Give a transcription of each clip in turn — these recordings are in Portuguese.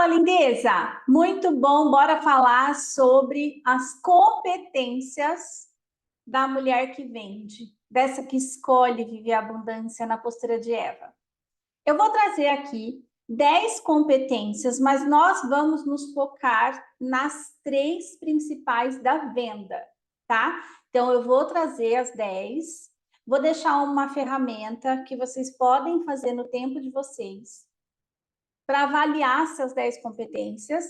Fala, lindeza! Muito bom, bora falar sobre as competências da mulher que vende, dessa que escolhe viver a abundância na postura de Eva. Eu vou trazer aqui 10 competências, mas nós vamos nos focar nas 3 principais da venda, tá? Então, eu vou trazer as 10, vou deixar uma ferramenta que vocês podem fazer no tempo de vocês, para avaliar essas 10 competências,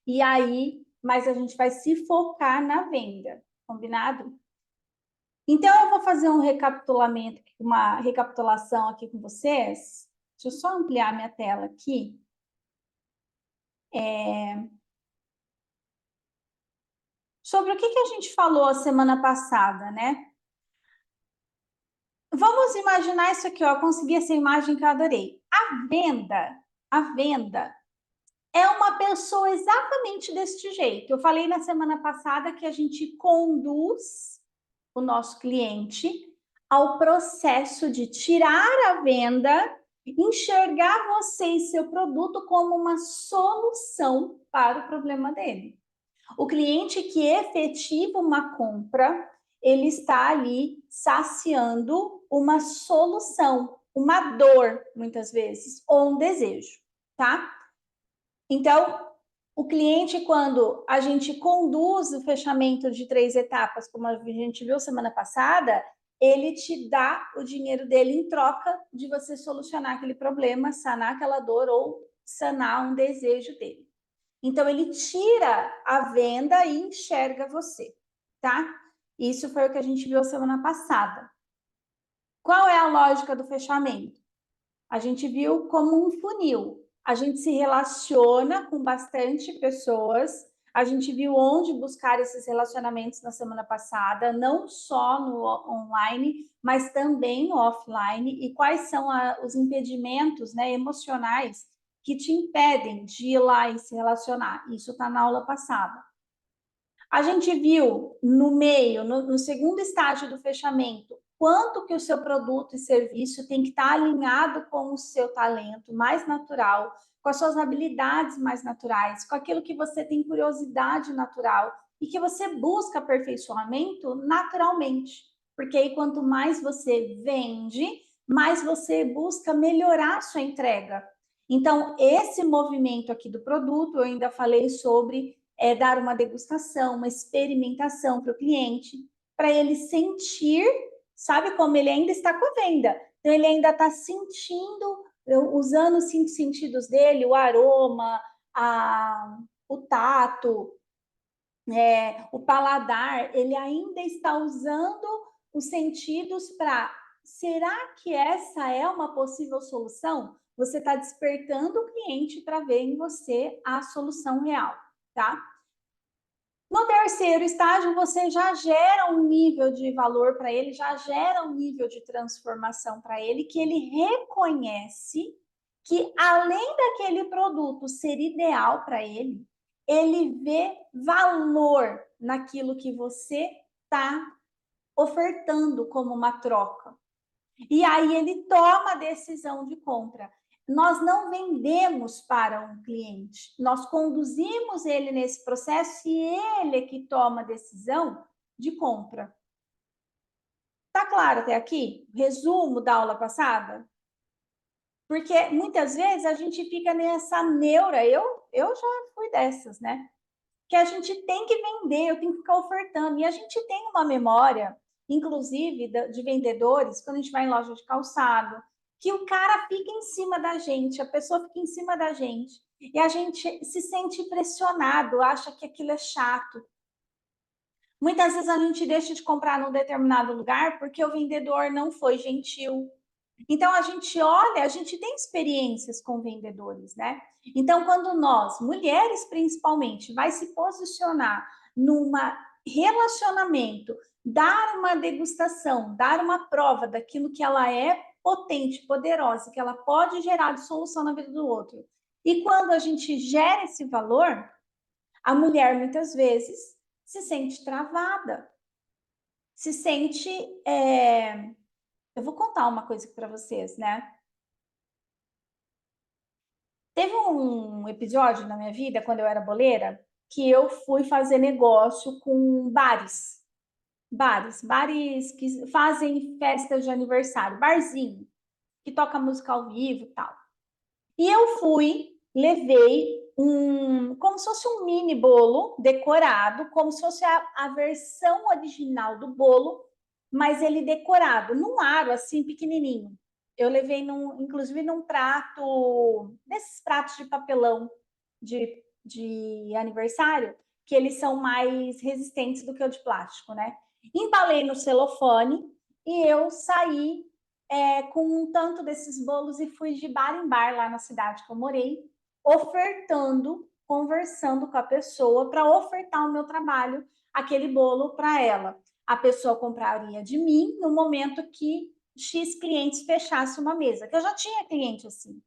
e aí, mas a gente vai se focar na venda, combinado? Então, eu vou fazer um recapitulamento, uma recapitulação aqui com vocês. Deixa eu só ampliar minha tela aqui. Sobre o que a gente falou a semana passada, né? Vamos imaginar isso aqui, ó. Eu consegui essa imagem que eu adorei. A venda é uma pessoa exatamente deste jeito. Eu falei na semana passada que a gente conduz o nosso cliente ao processo de tirar a venda, enxergar você e seu produto como uma solução para o problema dele. O cliente que efetiva uma compra, ele está ali saciando uma solução, uma dor, muitas vezes, ou um desejo, tá? Então, o cliente, quando a gente conduz o fechamento de 3 etapas, como a gente viu semana passada, ele te dá o dinheiro dele em troca de você solucionar aquele problema, sanar aquela dor ou sanar um desejo dele. Então, ele tira a venda e enxerga você, tá? Isso foi o que a gente viu semana passada. Qual é a lógica do fechamento? A gente viu como um funil. A gente se relaciona com bastante pessoas. A gente viu onde buscar esses relacionamentos na semana passada, não só no online, mas também no offline. E quais são os impedimentos, né, emocionais que te impedem de ir lá e se relacionar? Isso está na aula passada. A gente viu no meio, no segundo estágio do fechamento, quanto que o seu produto e serviço tem que estar alinhado com o seu talento mais natural, com as suas habilidades mais naturais, com aquilo que você tem curiosidade natural e que você busca aperfeiçoamento naturalmente. Porque aí quanto mais você vende, mais você busca melhorar a sua entrega. Então, esse movimento aqui do produto, eu ainda falei sobre dar uma degustação, uma experimentação para o cliente, para ele sentir, sabe como ele ainda está com a venda. Então, ele ainda está sentindo, usando os 5 sentidos dele, o aroma, o tato, o paladar, ele ainda está usando os sentidos para, será que essa é uma possível solução? Você está despertando o cliente para ver em você a solução real, tá? No terceiro estágio, você já gera um nível de valor para ele, já gera um nível de transformação para ele, que ele reconhece que, além daquele produto ser ideal para ele, ele vê valor naquilo que você está ofertando como uma troca. E aí ele toma a decisão de compra. Nós não vendemos para um cliente, nós conduzimos ele nesse processo e ele é que toma a decisão de compra. Tá claro até aqui? Resumo da aula passada? Porque muitas vezes a gente fica nessa neura, eu já fui dessas, né? Que a gente tem que vender, eu tenho que ficar ofertando. E a gente tem uma memória, inclusive, de vendedores, quando a gente vai em loja de calçado, que o cara fica em cima da gente, a pessoa fica em cima da gente, e a gente se sente pressionado, acha que aquilo é chato. Muitas vezes a gente deixa de comprar num determinado lugar porque o vendedor não foi gentil. Então, a gente olha, a gente tem experiências com vendedores, né? Então, quando nós, mulheres principalmente, vai se posicionar num relacionamento, dar uma degustação, dar uma prova daquilo que ela é potente, poderosa, que ela pode gerar de solução na vida do outro. E quando a gente gera esse valor, a mulher muitas vezes se sente travada, se sente. Eu vou contar uma coisa para vocês, né? Teve um episódio na minha vida, quando eu era boleira, que eu fui fazer negócio com bares que fazem festas de aniversário, barzinho, que toca música ao vivo e tal. E eu fui, levei como se fosse um mini bolo decorado, como se fosse a versão original do bolo, mas ele decorado, num aro assim pequenininho. Eu levei, inclusive, num prato, desses pratos de papelão de aniversário, que eles são mais resistentes do que o de plástico, né? Embalei no celofane e eu saí com um tanto desses bolos e fui de bar em bar lá na cidade que eu morei, ofertando, conversando com a pessoa para ofertar o meu trabalho, aquele bolo para ela. A pessoa compraria de mim no momento que X clientes fechasse uma mesa, que eu já tinha cliente assim.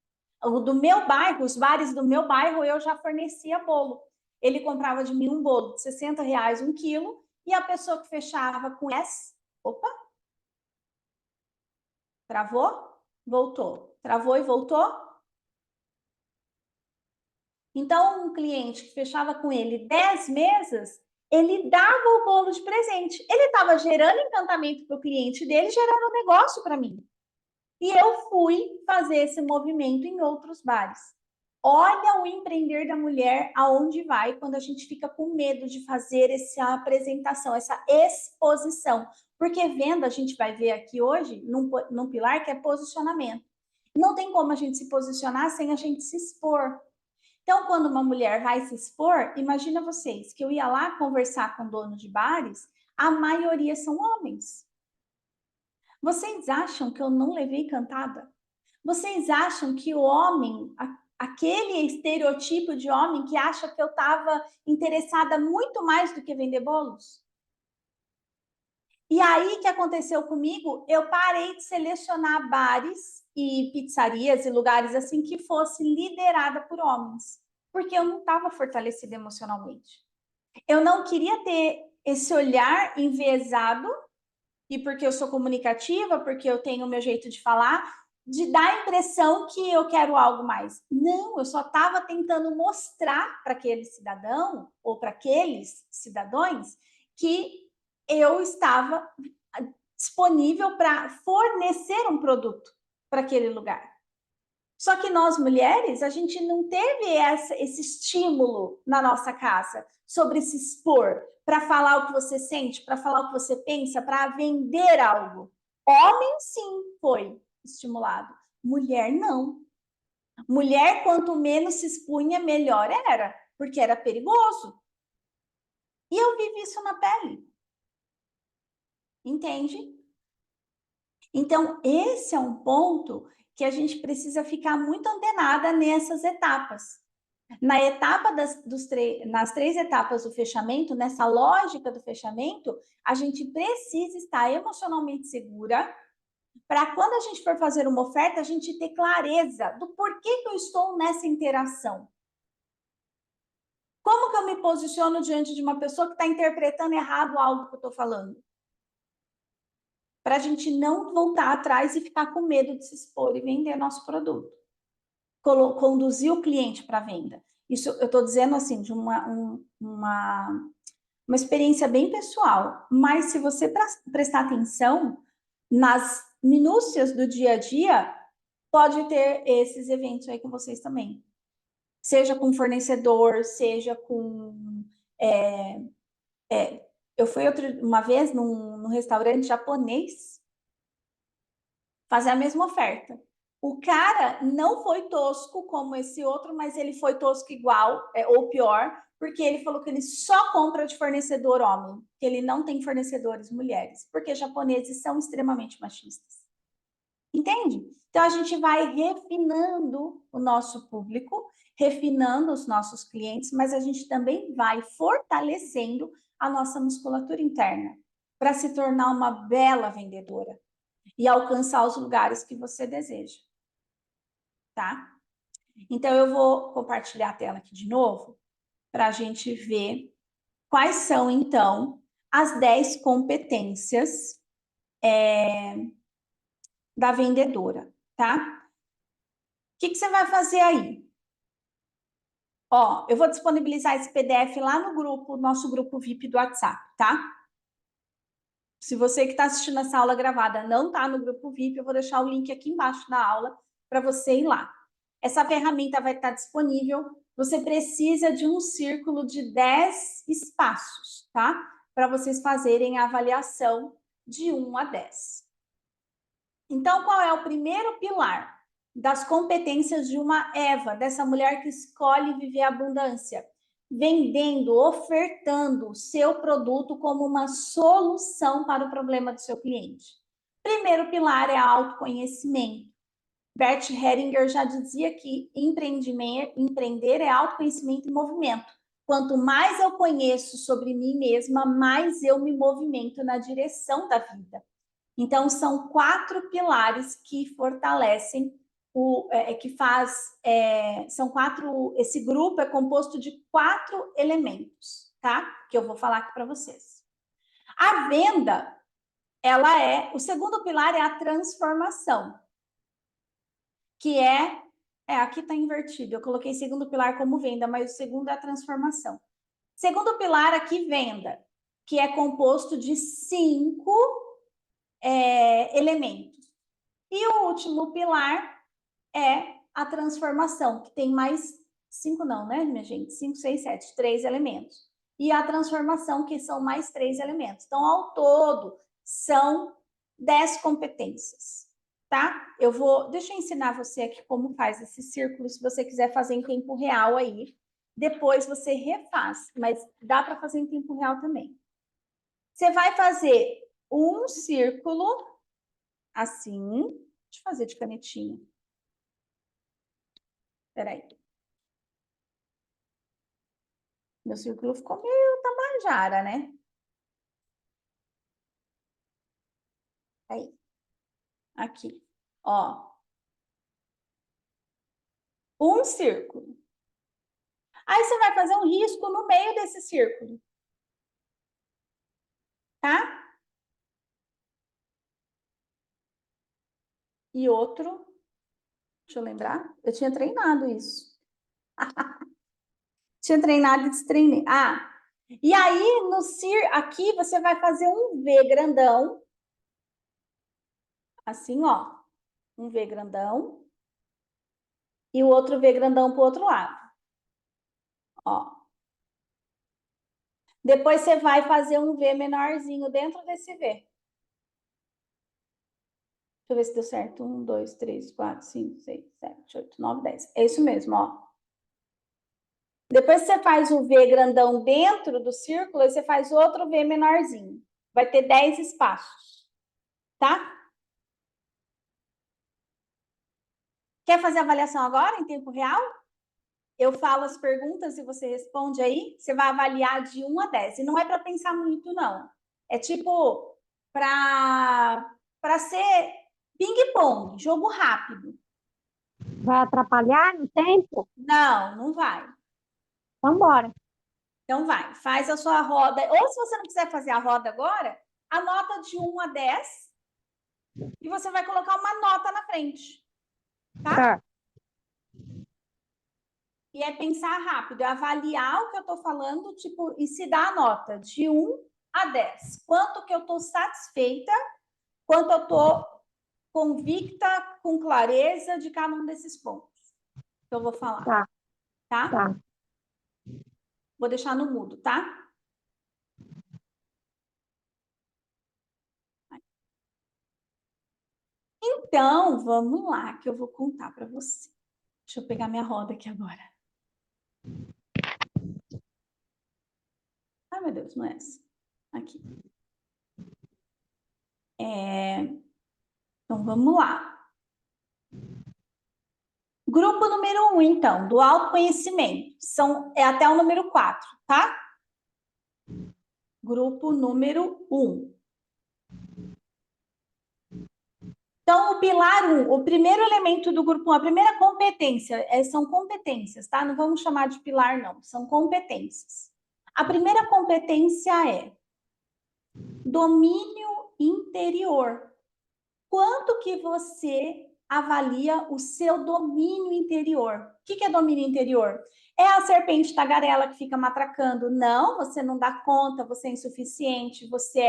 O do meu bairro, os bares do meu bairro, eu já fornecia bolo. Ele comprava de mim um bolo de R$ 60 um quilo, e a pessoa que fechava com S, opa, travou, voltou. Travou e voltou. Então, um cliente que fechava com ele 10 mesas, ele dava o bolo de presente. Ele estava gerando encantamento para o cliente dele, gerando negócio para mim. E eu fui fazer esse movimento em outros bares. Olha o empreender da mulher aonde vai quando a gente fica com medo de fazer essa apresentação, essa exposição. Porque venda, a gente vai ver aqui hoje, num pilar que é posicionamento. Não tem como a gente se posicionar sem a gente se expor. Então, quando uma mulher vai se expor, imagina vocês que eu ia lá conversar com dono de bares, a maioria são homens. Vocês acham que eu não levei cantada? Vocês acham que o homem, aquele estereotipo de homem que acha que eu estava interessada muito mais do que vender bolos? E aí, o que aconteceu comigo? Eu parei de selecionar bares e pizzarias e lugares assim que fosse liderada por homens, porque eu não estava fortalecida emocionalmente. Eu não queria ter esse olhar enviesado, e porque eu sou comunicativa, porque eu tenho o meu jeito de falar, de dar a impressão que eu quero algo mais. Não, eu só estava tentando mostrar para aquele cidadão ou para aqueles cidadãos que eu estava disponível para fornecer um produto para aquele lugar. Só que nós mulheres, a gente não teve esse estímulo na nossa casa sobre se expor, para falar o que você sente, para falar o que você pensa, para vender algo. Homem, sim, foi estimulado. Mulher, não. Mulher, quanto menos se expunha, melhor era, porque era perigoso. E eu vivi isso na pele. Entende? Então, esse é um ponto que a gente precisa ficar muito antenada nessas etapas. Na etapa nas 3 etapas do fechamento, nessa lógica do fechamento, a gente precisa estar emocionalmente segura para quando a gente for fazer uma oferta, a gente ter clareza do porquê que eu estou nessa interação. Como que eu me posiciono diante de uma pessoa que está interpretando errado algo que eu estou falando? Para a gente não voltar atrás e ficar com medo de se expor e vender nosso produto. Conduzir o cliente para a venda. Isso eu estou dizendo assim, de uma experiência bem pessoal, mas se você prestar atenção nas minúcias do dia a dia, pode ter esses eventos aí com vocês também. Seja com fornecedor, seja com... eu fui uma vez num restaurante japonês fazer a mesma oferta. O cara não foi tosco como esse outro, mas ele foi tosco igual, ou pior, porque ele falou que ele só compra de fornecedor homem, que ele não tem fornecedores mulheres, porque japoneses são extremamente machistas. Entende? Então a gente vai refinando o nosso público, refinando os nossos clientes, mas a gente também vai fortalecendo a nossa musculatura interna para se tornar uma bela vendedora e alcançar os lugares que você deseja, tá? Então, eu vou compartilhar a tela aqui de novo para a gente ver quais são, então, as 10 competências da vendedora, tá? O que você vai fazer aí? Ó, eu vou disponibilizar esse PDF lá no grupo, nosso grupo VIP do WhatsApp, tá? Se você que está assistindo essa aula gravada não está no grupo VIP, eu vou deixar o link aqui embaixo da aula para você ir lá. Essa ferramenta vai estar disponível. Você precisa de um círculo de 10 espaços, tá? Para vocês fazerem a avaliação de 1 a 10. Então, qual é o primeiro pilar das competências de uma Eva, dessa mulher que escolhe viver a abundância? Vendendo, ofertando o seu produto como uma solução para o problema do seu cliente. Primeiro pilar é autoconhecimento. Bert Hellinger já dizia que empreender é autoconhecimento e movimento. Quanto mais eu conheço sobre mim mesma, mais eu me movimento na direção da vida. Então, são 4 pilares que fortalecem são 4. Esse grupo é composto de 4 elementos, tá? Que eu vou falar aqui para vocês. A venda, o segundo pilar é a transformação, que aqui está invertido. Eu coloquei segundo pilar como venda, mas o segundo é a transformação. Segundo pilar aqui, venda, que é composto de 5 elementos. E o último pilar é a transformação, que tem mais 5 não, né, minha gente? 5, 6, 7, 3 elementos. E a transformação, que são mais 3 elementos. Então, ao todo, são 10 competências, tá? Deixa eu ensinar você aqui como faz esse círculo, se você quiser fazer em tempo real aí. Depois você refaz, mas dá para fazer em tempo real também. Você vai fazer um círculo assim. Deixa eu fazer de canetinha. Espera aí. Meu círculo ficou meio tabajara, né? Aí. Aqui. Ó. Um círculo. Aí você vai fazer um risco no meio desse círculo. Tá? E outro. Deixa eu lembrar. Eu tinha treinado isso. Tinha treinado e destreinei. Ah, e aí aqui você vai fazer um V grandão. Assim, ó. Um V grandão. E o outro V grandão pro outro lado. Ó. Depois você vai fazer um V menorzinho dentro desse V. Deixa eu ver se deu certo. 1, 2, 3, 4, 5, 6, 7, 8, 9, 10. É isso mesmo, ó. Depois você faz o V grandão dentro do círculo, e você faz outro V menorzinho. Vai ter 10 espaços, tá? Quer fazer a avaliação agora, em tempo real? Eu falo as perguntas e você responde aí. Você vai avaliar de 1 a 10. E não é para pensar muito, não. É tipo para ser ping-pong, jogo rápido. Vai atrapalhar no tempo? Não, não vai. Vamos embora. Então vai, faz a sua roda. Ou se você não quiser fazer a roda agora, anota de 1 a 10 e você vai colocar uma nota na frente. Tá? E é pensar rápido, é avaliar o que eu estou falando, tipo, e se dar a nota de 1 a 10. Quanto que eu estou satisfeita, quanto eu estou convicta, com clareza de cada um desses pontos que eu vou falar. Tá. Tá? Tá. Vou deixar no mudo, tá? Então, vamos lá, que eu vou contar para você. Deixa eu pegar minha roda aqui agora. Ai, meu Deus, não é essa. Aqui. Então, vamos lá. Grupo número 1, então, do autoconhecimento. É até o número 4, tá? Grupo número 1. Então, o pilar 1, o primeiro elemento do grupo 1, a primeira competência, são competências, tá? Não vamos chamar de pilar, não. São competências. A primeira competência é domínio interior. Quanto que você avalia o seu domínio interior? O que é domínio interior? É a serpente tagarela que fica matracando. Não, você não dá conta, você é insuficiente, você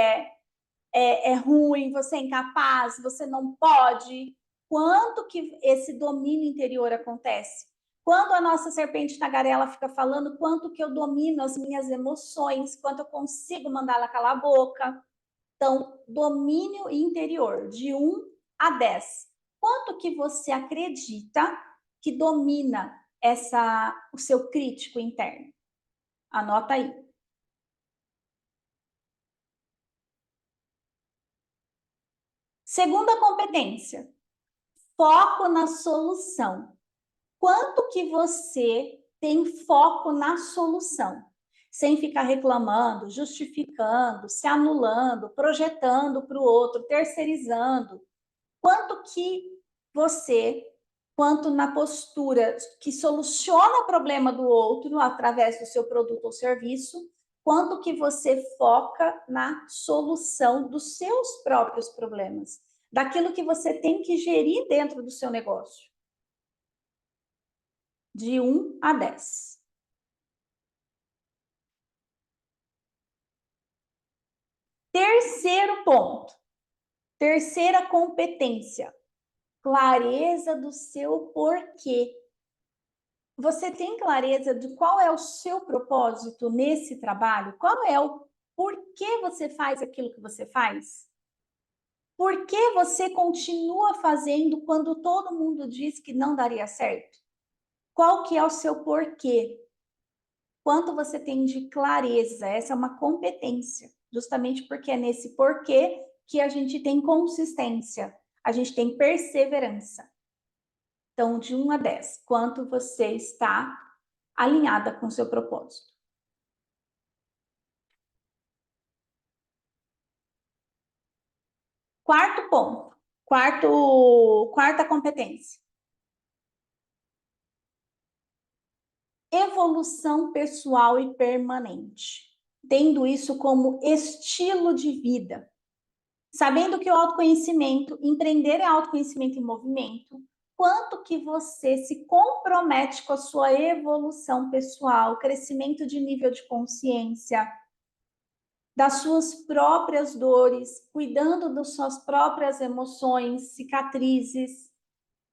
é ruim, você é incapaz, você não pode. Quanto que esse domínio interior acontece? Quando a nossa serpente tagarela fica falando quanto que eu domino as minhas emoções, quanto eu consigo mandá-la calar a boca. Então, domínio interior, de 1 a 10. Quanto que você acredita que domina o seu crítico interno? Anota aí. Segunda competência, foco na solução. Quanto que você tem foco na solução? Sem ficar reclamando, justificando, se anulando, projetando para o outro, terceirizando. Quanto que você, quanto na postura que soluciona o problema do outro através do seu produto ou serviço, quanto que você foca na solução dos seus próprios problemas, daquilo que você tem que gerir dentro do seu negócio. De 1 a 10. Terceiro ponto, terceira competência, clareza do seu porquê. Você tem clareza de qual é o seu propósito nesse trabalho? Qual é o porquê você faz aquilo que você faz? Por que você continua fazendo quando todo mundo diz que não daria certo? Qual que é o seu porquê? Quanto você tem de clareza? Essa é uma competência, justamente porque é nesse porquê que a gente tem consistência, a gente tem perseverança. Então, de 1 a 10, quanto você está alinhada com o seu propósito? Quarto ponto, quarta competência. Evolução pessoal e permanente. Tendo isso como estilo de vida. Sabendo que o autoconhecimento, empreender é autoconhecimento em movimento, quanto que você se compromete com a sua evolução pessoal, crescimento de nível de consciência, das suas próprias dores, cuidando das suas próprias emoções, cicatrizes.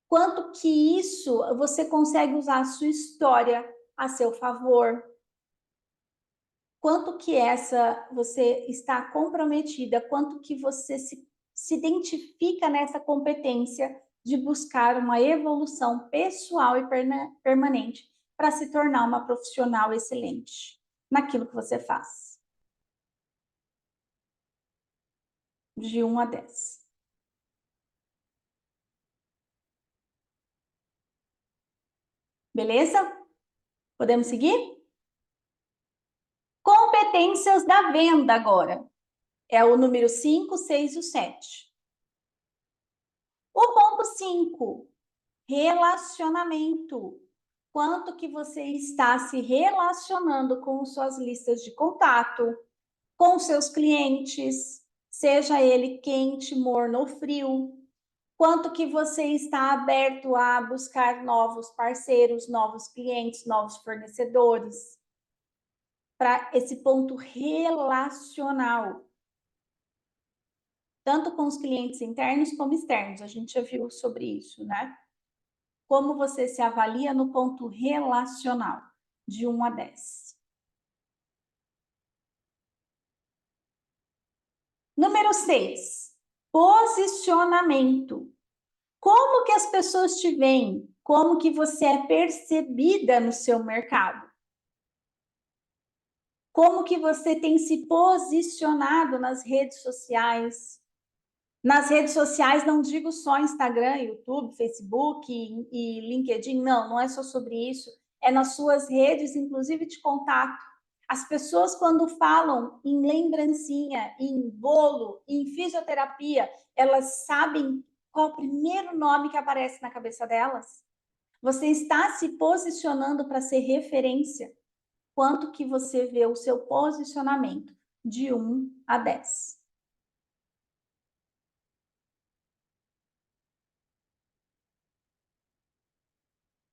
Quanto que isso você consegue usar a sua história a seu favor? Quanto que essa você está comprometida? Quanto que você se identifica nessa competência de buscar uma evolução pessoal e permanente para se tornar uma profissional excelente naquilo que você faz? De 1 a 10. Beleza? Podemos seguir? Competências da venda agora. É o número 5, 6 e o 7. O ponto 5, relacionamento. Quanto que você está se relacionando com suas listas de contato, com seus clientes, seja ele quente, morno ou frio. Quanto que você está aberto a buscar novos parceiros, novos clientes, novos fornecedores. Para esse ponto relacional. Tanto com os clientes internos como externos. A gente já viu sobre isso, né? Como você se avalia no ponto relacional, de 1 a 10. Número 6, posicionamento. Como que as pessoas te veem? Como que você é percebida no seu mercado? Como que você tem se posicionado nas redes sociais? Nas redes sociais, não digo só Instagram, YouTube, Facebook e LinkedIn, não é só sobre isso. É nas suas redes, inclusive de contato. As pessoas, quando falam em lembrancinha, em bolo, em fisioterapia, elas sabem qual é o primeiro nome que aparece na cabeça delas? Você está se posicionando para ser referência. Quanto que você vê o seu posicionamento? De 1 a 10.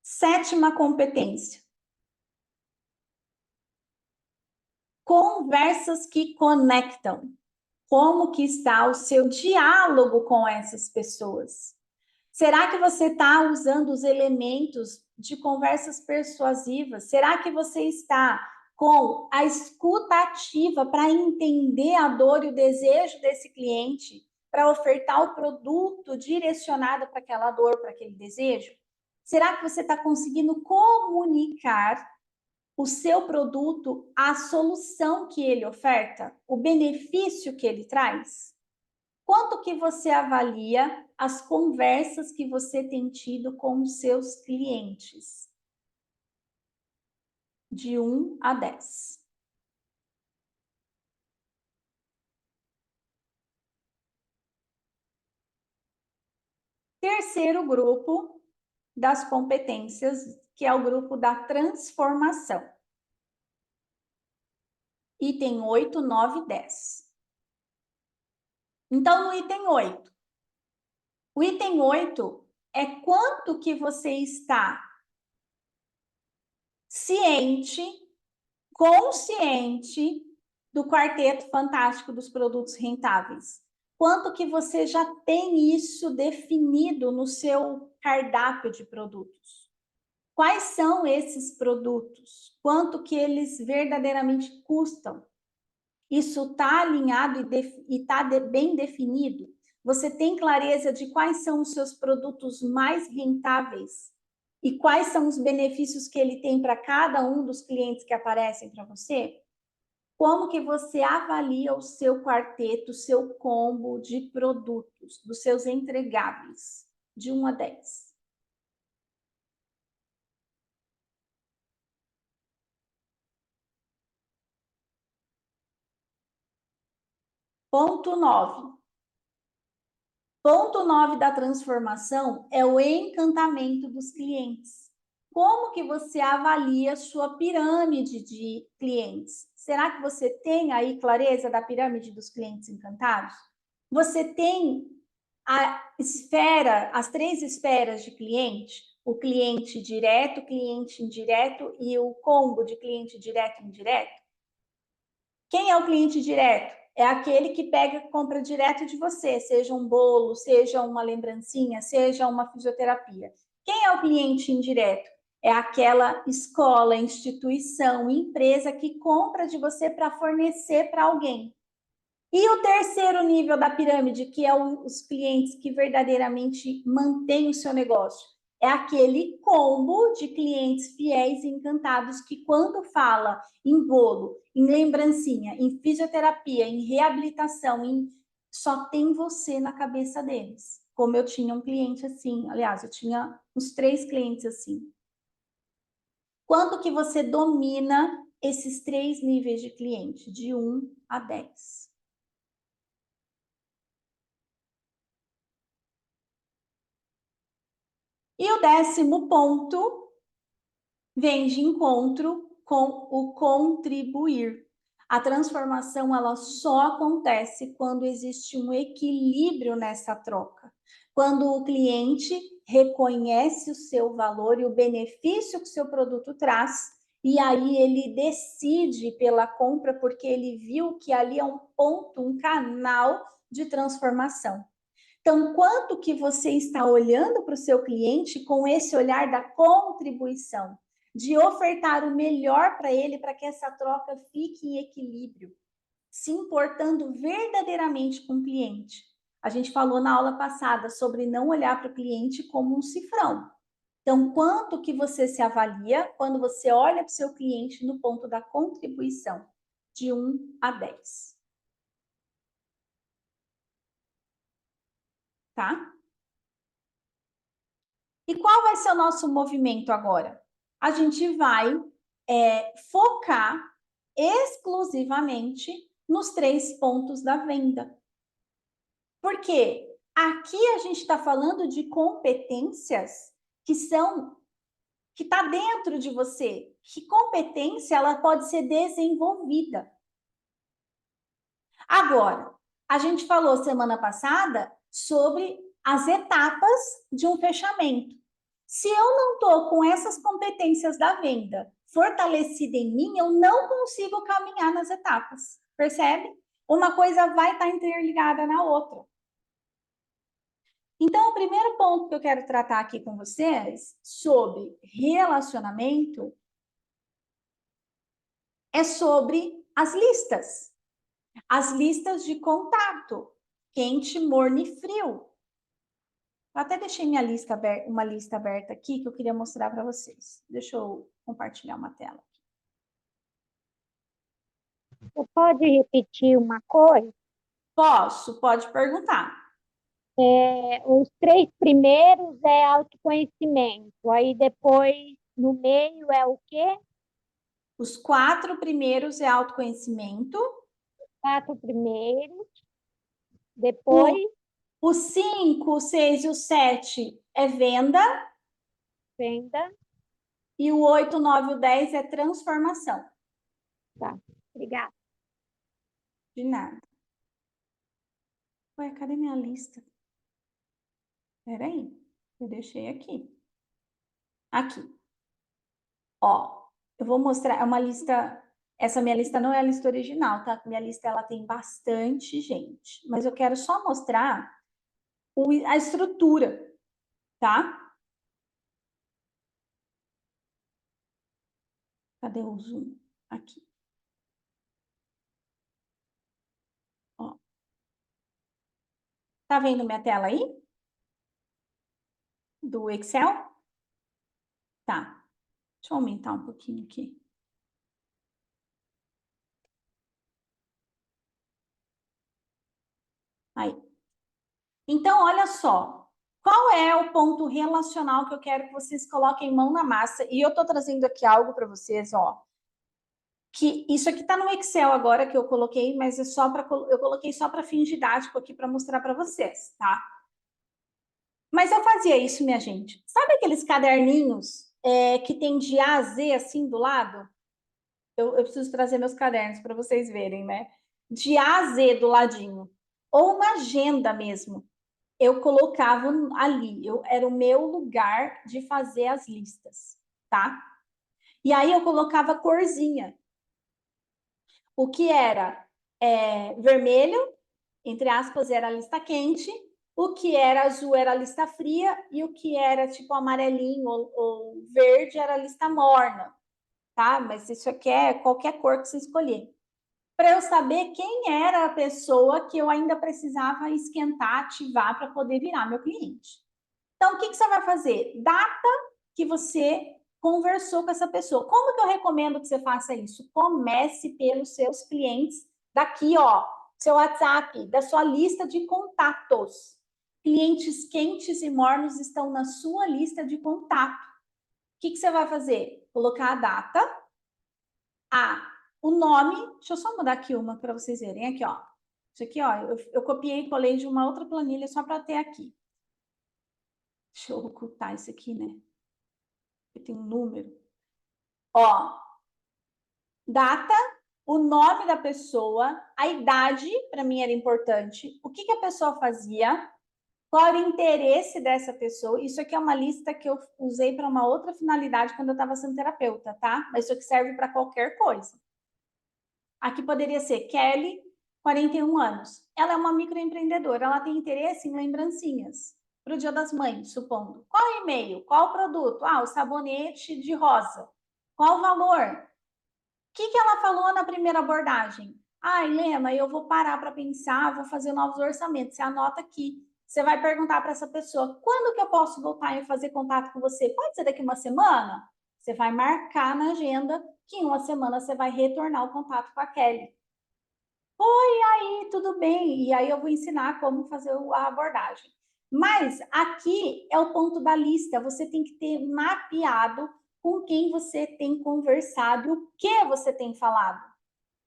Sétima competência, conversas que conectam. Como que está o seu diálogo com essas pessoas? Será que você está usando os elementos de conversas persuasivas? Será que você está com a escuta ativa para entender a dor e o desejo desse cliente, para ofertar o produto direcionado para aquela dor, para aquele desejo? Será que você está conseguindo comunicar o seu produto, a solução que ele oferta, o benefício que ele traz? Quanto que você avalia as conversas que você tem tido com os seus clientes? De 1 a 10. Terceiro grupo das competências, que é o grupo da transformação. Item 8, 9 e 10. Então, no item 8. O item 8 é quanto que você está ciente, consciente do quarteto fantástico dos produtos rentáveis. Quanto que você já tem isso definido no seu cardápio de produtos? Quais são esses produtos? Quanto que eles verdadeiramente custam? Isso está alinhado e está bem definido? Você tem clareza de quais são os seus produtos mais rentáveis? E quais são os benefícios que ele tem para cada um dos clientes que aparecem para você? Como que você avalia o seu quarteto, o seu combo de produtos, dos seus entregáveis, de 1 a 10? Ponto 9. Ponto 9 da transformação é o encantamento dos clientes. Como que você avalia a sua pirâmide de clientes? Será que você tem aí clareza da pirâmide dos clientes encantados? Você tem a esfera, as 3 esferas de cliente? O cliente direto, o cliente indireto e o combo de cliente direto e indireto? Quem é o cliente direto? É aquele que pega e compra direto de você, seja um bolo, seja uma lembrancinha, seja uma fisioterapia. Quem é o cliente indireto? É aquela escola, instituição, empresa que compra de você para fornecer para alguém. E o terceiro nível da pirâmide, que é os clientes que verdadeiramente mantêm o seu negócio, é aquele combo de clientes fiéis e encantados que, quando fala em bolo, em lembrancinha, em fisioterapia, em reabilitação, só tem você na cabeça deles. Como eu tinha um cliente assim, aliás, eu tinha uns 3 clientes assim. Quanto que você domina esses 3 níveis de cliente, de 1 a 10? E o 10º ponto vem de encontro com o contribuir. A transformação ela só acontece quando existe um equilíbrio nessa troca. Quando o cliente reconhece o seu valor e o benefício que o seu produto traz, e aí ele decide pela compra porque ele viu que ali é um ponto, um canal de transformação. Então, quanto que você está olhando para o seu cliente com esse olhar da contribuição, de ofertar o melhor para ele, para que essa troca fique em equilíbrio, se importando verdadeiramente com o cliente. A gente falou na aula passada sobre não olhar para o cliente como um cifrão. Então, quanto que você se avalia quando você olha para o seu cliente no ponto da contribuição, de 1 a 10? Tá? E qual vai ser o nosso movimento agora? A gente vai focar exclusivamente nos 3 pontos da venda. Por quê? Aqui a gente está falando de competências que está dentro de você. Que competência ela pode ser desenvolvida. Agora, a gente falou semana passada sobre as etapas de um fechamento. Se eu não estou com essas competências da venda fortalecida em mim, eu não consigo caminhar nas etapas, percebe? Uma coisa vai estar interligada na outra. Então, o primeiro ponto que eu quero tratar aqui com vocês sobre relacionamento é sobre as listas. As listas de contato, quente, morno e frio. Eu até deixei minha lista aberta, uma lista aberta aqui que eu queria mostrar para vocês. Deixa eu compartilhar uma tela. Você pode repetir uma coisa? Posso, pode perguntar. Os 3 primeiros é autoconhecimento, aí depois, no meio, é o quê? Os 4 primeiros é autoconhecimento. 4 primeiros, depois, O 5, o 6 e o 7 é venda. venda. E o 8, 9 e o 10 é transformação. Tá, obrigada. De nada. Ué, cadê minha lista? Peraí, eu deixei aqui. Aqui. Ó, eu vou mostrar, é uma lista, essa minha lista não é a lista original, tá? Minha lista, ela tem bastante gente, mas eu quero só mostrar a estrutura, tá? Cadê o zoom? Aqui. Ó. Tá vendo minha tela aí? Do Excel? Tá. Deixa eu aumentar um pouquinho aqui. Aí. Então, olha só. Qual é o ponto relacional que eu quero que vocês coloquem mão na massa? E eu estou trazendo aqui algo para vocês, ó. Que isso aqui está no Excel agora que eu coloquei, mas é só para eu coloquei só para fim didático aqui para mostrar para vocês, tá? Mas eu fazia isso, minha gente. Sabe aqueles caderninhos que tem de A a Z assim do lado? Eu preciso trazer meus cadernos para vocês verem, né? De A a Z do ladinho. Ou uma agenda mesmo. Eu colocava ali, era o meu lugar de fazer as listas, tá? E aí eu colocava corzinha. O que era vermelho, entre aspas, era a lista quente, o que era azul era a lista fria, e o que era tipo amarelinho ou verde era a lista morna, tá? Mas isso aqui é qualquer cor que você escolher. Para eu saber quem era a pessoa que eu ainda precisava esquentar, ativar para poder virar meu cliente. Então, o que você vai fazer? Data que você conversou com essa pessoa. Como que eu recomendo que você faça isso? Comece pelos seus clientes daqui, ó, seu WhatsApp, da sua lista de contatos. Clientes quentes e mornos estão na sua lista de contato. O que você vai fazer? Colocar a data, o nome. Deixa eu só mudar aqui uma para vocês verem. Aqui, ó. Isso aqui, ó, eu copiei e colei de uma outra planilha só para ter aqui. Deixa eu ocultar isso aqui, né? Porque tem um número. Ó, data, o nome da pessoa, a idade, para mim era importante, o que a pessoa fazia, qual era o interesse dessa pessoa. Isso aqui é uma lista que eu usei para uma outra finalidade quando eu estava sendo terapeuta, tá? Mas isso aqui serve para qualquer coisa. Aqui poderia ser Kelly, 41 anos. Ela é uma microempreendedora, ela tem interesse em lembrancinhas para o Dia das Mães, supondo. Qual o e-mail? Qual o produto? Ah, o sabonete de rosa. Qual o valor? O que ela falou na primeira abordagem? Ah, Helena, eu vou parar para pensar, vou fazer novos orçamentos. Você anota aqui. Você vai perguntar para essa pessoa, quando que eu posso voltar e fazer contato com você? Pode ser daqui uma semana? Você vai marcar na agenda que em uma semana você vai retornar o contato com a Kelly. Oi, aí, tudo bem? E aí eu vou ensinar como fazer a abordagem. Mas aqui é o ponto da lista. Você tem que ter mapeado com quem você tem conversado e o que você tem falado,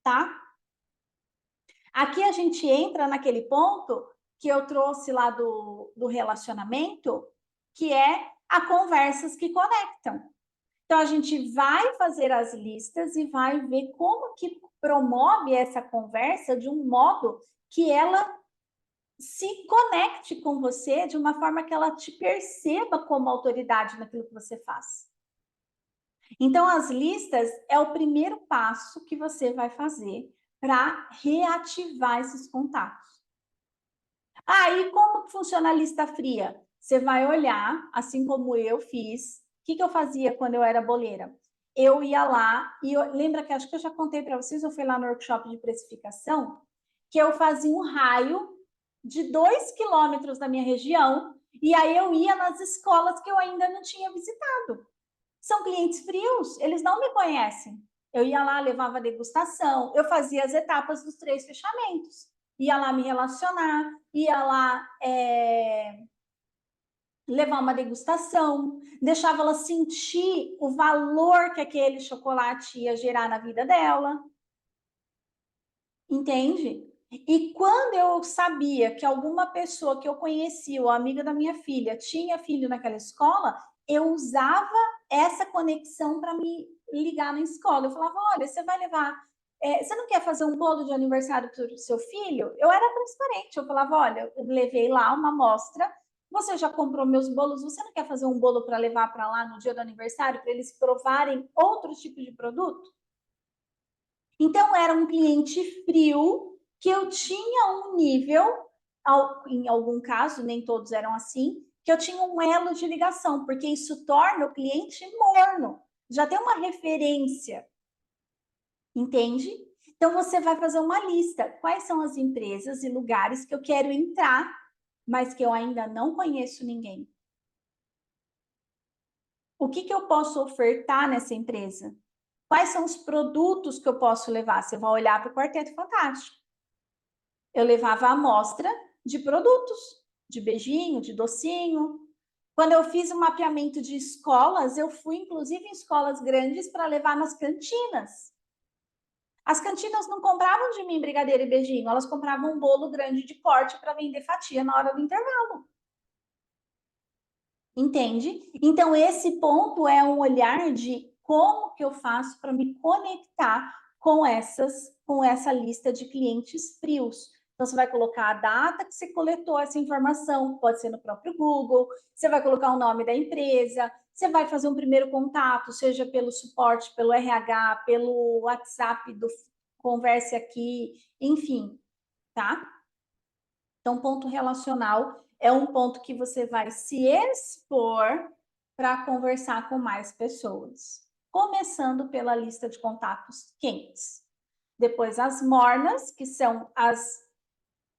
tá? Aqui a gente entra naquele ponto que eu trouxe lá do relacionamento, que é a conversas que conectam. Então, a gente vai fazer as listas e vai ver como que promove essa conversa de um modo que ela se conecte com você de uma forma que ela te perceba como autoridade naquilo que você faz. Então, as listas é o primeiro passo que você vai fazer para reativar esses contatos. E como funciona a lista fria? Você vai olhar, assim como eu fiz. O que eu fazia quando eu era boleira? Eu ia lá e lembra que acho que eu já contei para vocês, eu fui lá no workshop de precificação, que eu fazia um raio de 2 quilômetros da minha região, e aí eu ia nas escolas que eu ainda não tinha visitado. São clientes frios, eles não me conhecem. Eu ia lá, levava degustação, eu fazia as etapas dos 3 fechamentos. Ia lá me relacionar, ia lá levar uma degustação, deixava ela sentir o valor que aquele chocolate ia gerar na vida dela. Entende? E quando eu sabia que alguma pessoa que eu conhecia, ou amiga da minha filha, tinha filho naquela escola, eu usava essa conexão para me ligar na escola. Eu falava: olha, você vai levar. Você não quer fazer um bolo de aniversário para o seu filho? Eu era transparente. Eu falava: olha, eu levei lá uma amostra. Você já comprou meus bolos? Você não quer fazer um bolo para levar para lá no dia do aniversário, para eles provarem outros tipos de produto? Então, era um cliente frio que eu tinha um nível, em algum caso, nem todos eram assim, que eu tinha um elo de ligação, porque isso torna o cliente morno, já tem uma referência, entende? Então, você vai fazer uma lista. Quais são as empresas e lugares que eu quero entrar, mas que eu ainda não conheço ninguém? O que eu posso ofertar nessa empresa? Quais são os produtos que eu posso levar? Você vai olhar para o Quarteto Fantástico. Eu levava a amostra de produtos, de beijinho, de docinho. Quando eu fiz o mapeamento de escolas, eu fui inclusive em escolas grandes para levar nas cantinas. As cantinas não compravam de mim brigadeiro e beijinho, elas compravam um bolo grande de porte para vender fatia na hora do intervalo. Entende? Então, esse ponto é um olhar de como que eu faço para me conectar com essa lista de clientes frios. Então, você vai colocar a data que você coletou essa informação, pode ser no próprio Google, você vai colocar o nome da empresa, você vai fazer um primeiro contato, seja pelo suporte, pelo RH, pelo WhatsApp do Converse Aqui, enfim, tá? Então, ponto relacional é um ponto que você vai se expor para conversar com mais pessoas. Começando pela lista de contatos quentes. Depois, as mornas, que são as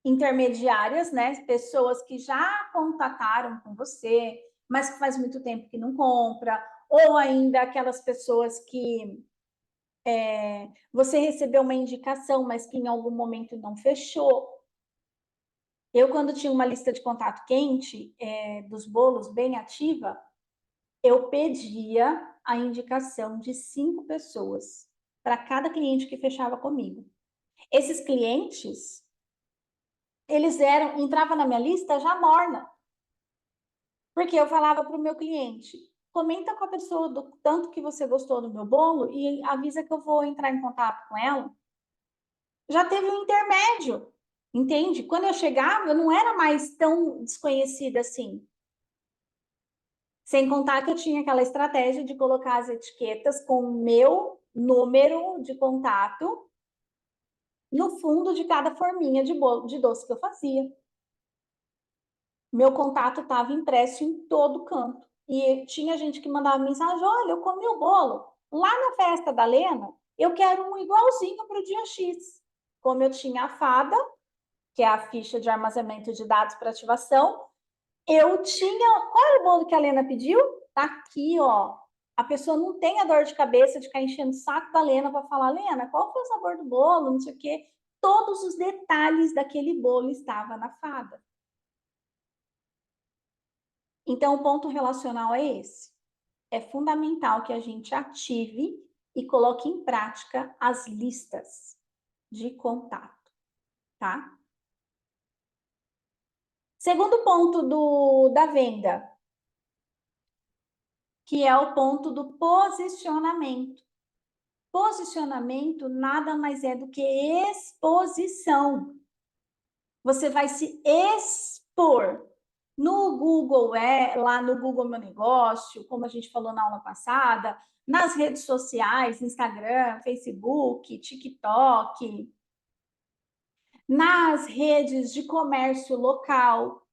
intermediárias, né? Pessoas que já contataram com você, mas que faz muito tempo que não compra, ou ainda aquelas pessoas que você recebeu uma indicação, mas que em algum momento não fechou. Eu, quando tinha uma lista de contato quente dos bolos bem ativa, eu pedia a indicação de 5 pessoas para cada cliente que fechava comigo. Esses clientes, eles entravam na minha lista já morna, porque eu falava para o meu cliente: comenta com a pessoa do tanto que você gostou do meu bolo e avisa que eu vou entrar em contato com ela. Já teve um intermédio, entende? Quando eu chegava, eu não era mais tão desconhecida assim. Sem contar que eu tinha aquela estratégia de colocar as etiquetas com o meu número de contato no fundo de cada forminha de bolo, de doce que eu fazia. Meu contato estava impresso em todo canto. E tinha gente que mandava mensagem: olha, eu comi o bolo. Lá na festa da Lena, eu quero um igualzinho para o dia X. Como eu tinha a FADA, que é a ficha de armazenamento de dados para ativação, eu tinha. Qual era o bolo que a Lena pediu? Tá aqui, ó. A pessoa não tem a dor de cabeça de ficar enchendo o saco da Lena para falar: Lena, qual foi o sabor do bolo? Não sei o quê. Todos os detalhes daquele bolo estavam na fada. Então, o ponto relacional é esse. É fundamental que a gente ative e coloque em prática as listas de contato, tá? Segundo ponto da venda, que é o ponto do posicionamento. Posicionamento nada mais é do que exposição. Você vai se expor. No Google, lá no Google Meu Negócio, como a gente falou na aula passada, nas redes sociais, Instagram, Facebook, TikTok, nas redes de comércio local,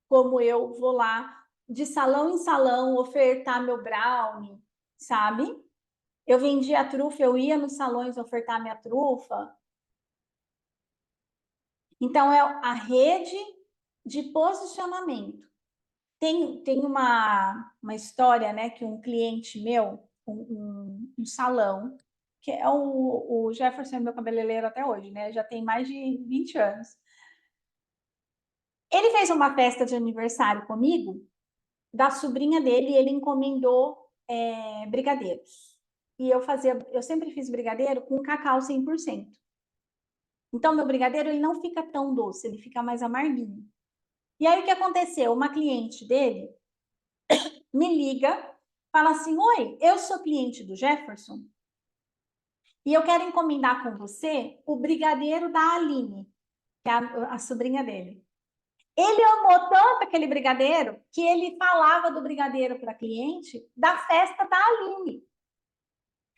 como eu vou lá de salão em salão ofertar meu brownie, sabe? Eu vendia trufa, eu ia nos salões ofertar minha trufa. Então, é a rede de posicionamento. Tem uma história, né, que um cliente meu, um salão, que é o Jefferson, meu cabeleireiro até hoje, né? Já tem mais de 20 anos. Ele fez uma festa de aniversário comigo, da sobrinha dele, e ele encomendou brigadeiros. E eu sempre fiz brigadeiro com cacau 100%. Então, meu brigadeiro, ele não fica tão doce, ele fica mais amarguinho. E aí, o que aconteceu? Uma cliente dele me liga, fala assim, oi, eu sou cliente do Jefferson e eu quero encomendar com você o brigadeiro da Aline, que é a sobrinha dele. Ele amou tanto aquele brigadeiro que ele falava do brigadeiro para a cliente da festa da Aline.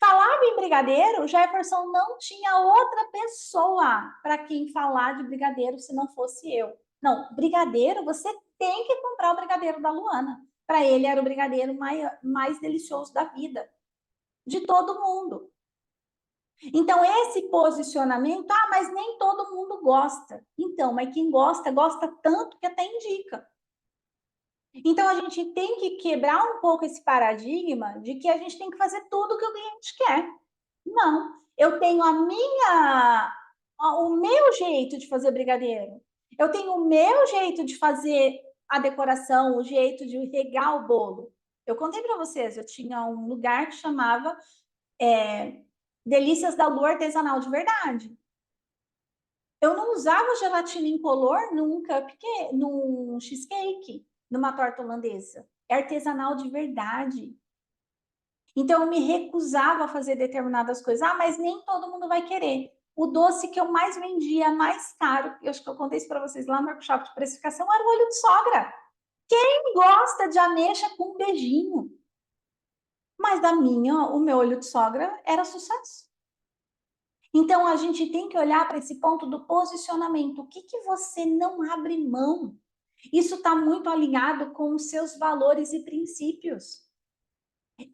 Falava em brigadeiro, o Jefferson não tinha outra pessoa para quem falar de brigadeiro se não fosse eu. Não, brigadeiro, você tem que comprar o brigadeiro da Luana. Para ele era o brigadeiro mais delicioso da vida, de todo mundo. Então, esse posicionamento, mas nem todo mundo gosta. Então, mas quem gosta, gosta tanto que até indica. Então, a gente tem que quebrar um pouco esse paradigma de que a gente tem que fazer tudo o que o cliente quer. Não, eu tenho o meu jeito de fazer brigadeiro. Eu tenho o meu jeito de fazer a decoração, o jeito de regar o bolo. Eu contei para vocês, eu tinha um lugar que chamava Delícias da Lua Artesanal de Verdade. Eu não usava gelatina incolor num cupcake, num cheesecake, numa torta holandesa. É artesanal de verdade. Então, eu me recusava a fazer determinadas coisas. Mas nem todo mundo vai querer. O doce que eu mais vendia, mais caro, eu acho que eu contei isso para vocês lá no workshop de precificação, era o olho de sogra. Quem gosta de ameixa com um beijinho? Mas o meu olho de sogra era sucesso. Então, a gente tem que olhar para esse ponto do posicionamento. O que você não abre mão? Isso está muito alinhado com os seus valores e princípios.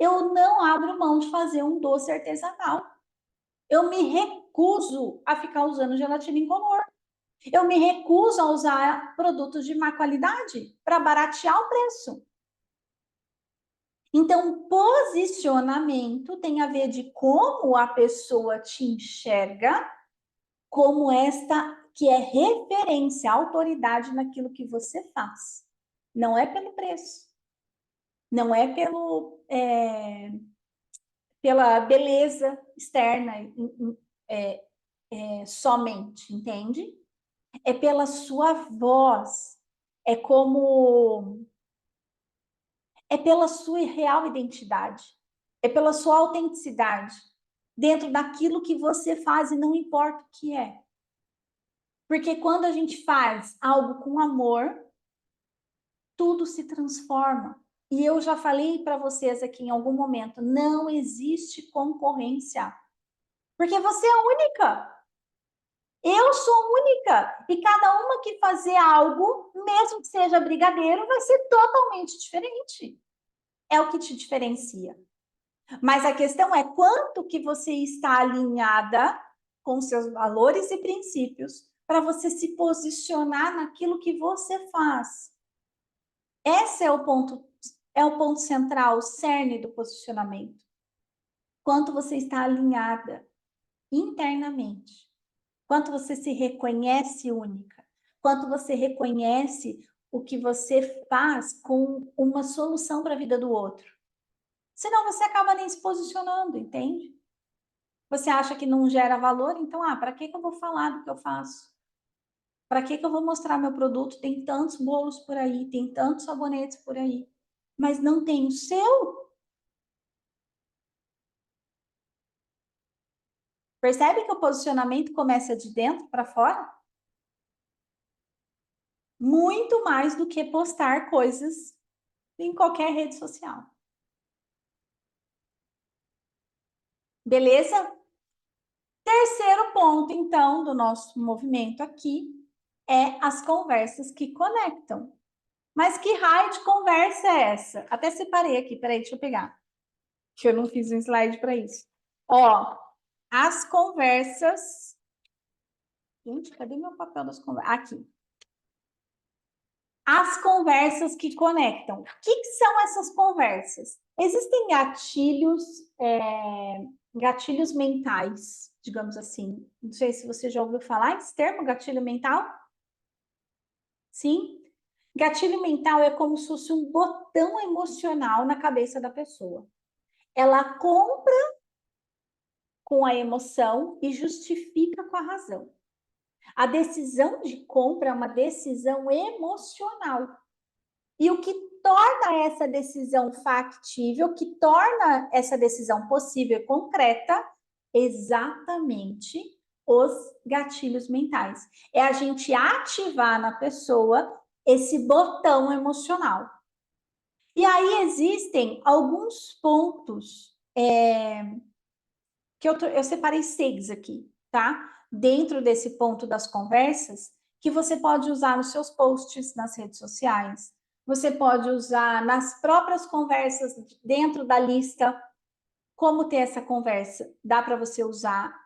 Eu não abro mão de fazer um doce artesanal. Eu me recuso a ficar usando gelatina incolor. Eu me recuso a usar produtos de má qualidade para baratear o preço. Então, posicionamento tem a ver de como a pessoa te enxerga como esta que é referência, autoridade naquilo que você faz. Não é pelo preço, não é pela beleza externa somente, entende? É pela sua voz, é como é pela sua real identidade, é pela sua autenticidade, dentro daquilo que você faz e não importa o que é. Porque quando a gente faz algo com amor, tudo se transforma. E eu já falei para vocês aqui em algum momento, não existe concorrência. Porque você é única. Eu sou única. E cada uma que fazer algo, mesmo que seja brigadeiro, vai ser totalmente diferente. É o que te diferencia. Mas a questão é quanto que você está alinhada com seus valores e princípios para você se posicionar naquilo que você faz. Esse é o ponto central, o cerne do posicionamento. Quanto você está alinhada internamente. Quanto você se reconhece única. Quanto você reconhece o que você faz com uma solução para a vida do outro. Senão você acaba nem se posicionando, entende? Você acha que não gera valor, então, para que eu vou falar do que eu faço? Para que eu vou mostrar meu produto? Tem tantos bolos por aí, tem tantos sabonetes por aí, mas não tem o seu. Percebe que o posicionamento começa de dentro para fora? muito mais do que postar coisas em qualquer rede social. Beleza? Terceiro ponto, então, do nosso movimento aqui é as conversas que conectam. Mas que raio de conversa é essa? Até separei aqui, peraí, deixa eu pegar. Que eu não fiz um slide para isso. Ó, as conversas. Gente, cadê meu papel das conversas? Aqui. As conversas que conectam. O que são essas conversas? Existem gatilhos mentais, digamos assim. Não sei se você já ouviu falar esse termo, gatilho mental. Sim? Gatilho mental é como se fosse um botão emocional na cabeça da pessoa. Ela compra com a emoção e justifica com a razão. A decisão de compra é uma decisão emocional. E o que torna essa decisão factível, o que torna essa decisão possível e concreta, exatamente os gatilhos mentais. É a gente ativar na pessoa esse botão emocional. E aí existem alguns pontos que eu separei 6 aqui, tá? Dentro desse ponto das conversas, que você pode usar nos seus posts nas redes sociais, você pode usar nas próprias conversas dentro da lista. Como ter essa conversa? Dá para você usar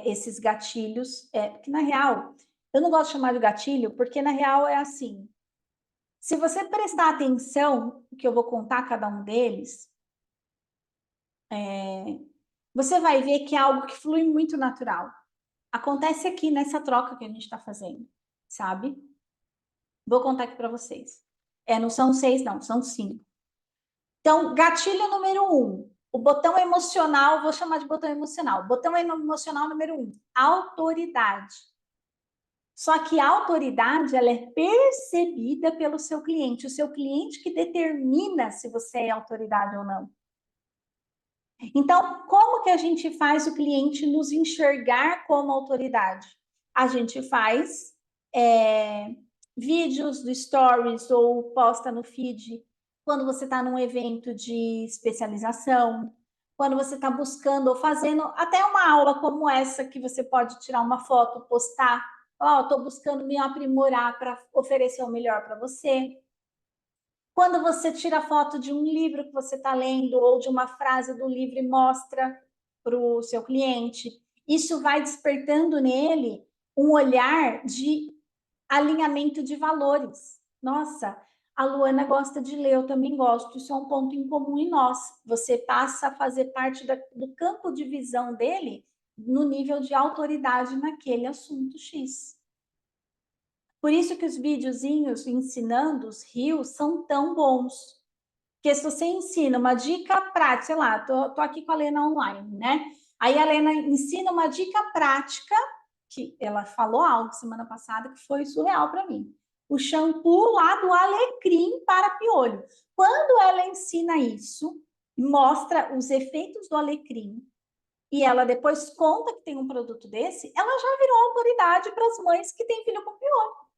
esses gatilhos, que na real, eu não gosto de chamar de gatilho, porque na real é assim, se você prestar atenção, que eu vou contar cada um deles, você vai ver que é algo que flui muito natural. Acontece aqui nessa troca que a gente está fazendo, sabe? Vou contar aqui para vocês. Não são 6, não, são 5. Então, gatilho número 1, o botão emocional, vou chamar de botão emocional. Botão emocional número 1, autoridade. Só que a autoridade, ela é percebida pelo seu cliente. O seu cliente que determina se você é autoridade ou não. Então, como que a gente faz o cliente nos enxergar como autoridade? A gente faz vídeos do Stories ou posta no feed quando você está num evento de especialização, quando você está buscando ou fazendo até uma aula como essa, que você pode tirar uma foto, postar. Ó, estou buscando me aprimorar para oferecer o melhor para você. Quando você tira foto de um livro que você está lendo ou de uma frase do livro e mostra para o seu cliente, isso vai despertando nele um olhar de alinhamento de valores. Nossa, a Luana gosta de ler, eu também gosto. Isso é um ponto em comum em nós. Você passa a fazer parte do campo de visão dele no nível de autoridade naquele assunto X. Por isso que os videozinhos ensinando os rios são tão bons. Porque se você ensina uma dica prática, sei lá, tô aqui com a Lena online, né? Aí a Lena ensina uma dica prática, que ela falou algo semana passada que foi surreal para mim. O shampoo lá do alecrim para piolho. Quando ela ensina isso, mostra os efeitos do alecrim, e ela depois conta que tem um produto desse, ela já virou autoridade para as mães que têm filho com piolho.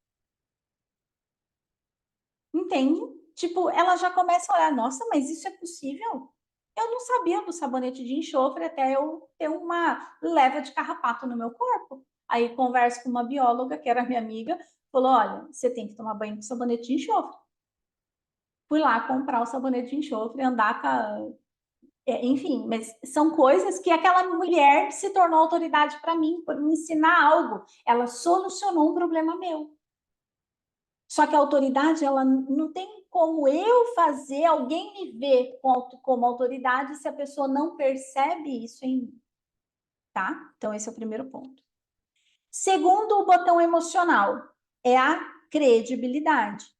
Entende? Tipo, ela já começa a olhar, nossa, mas isso é possível? Eu não sabia do sabonete de enxofre até eu ter uma leva de carrapato no meu corpo. Aí converso com uma bióloga, que era minha amiga, falou, olha, você tem que tomar banho com sabonete de enxofre. Fui lá comprar o sabonete de enxofre, andar com a... enfim, mas são coisas que aquela mulher se tornou autoridade para mim, por me ensinar algo. Ela solucionou um problema meu. Só que a autoridade, ela não tem como eu fazer alguém me ver como autoridade se a pessoa não percebe isso em mim, tá? Então, esse é o primeiro ponto. Segundo, o botão emocional é a credibilidade.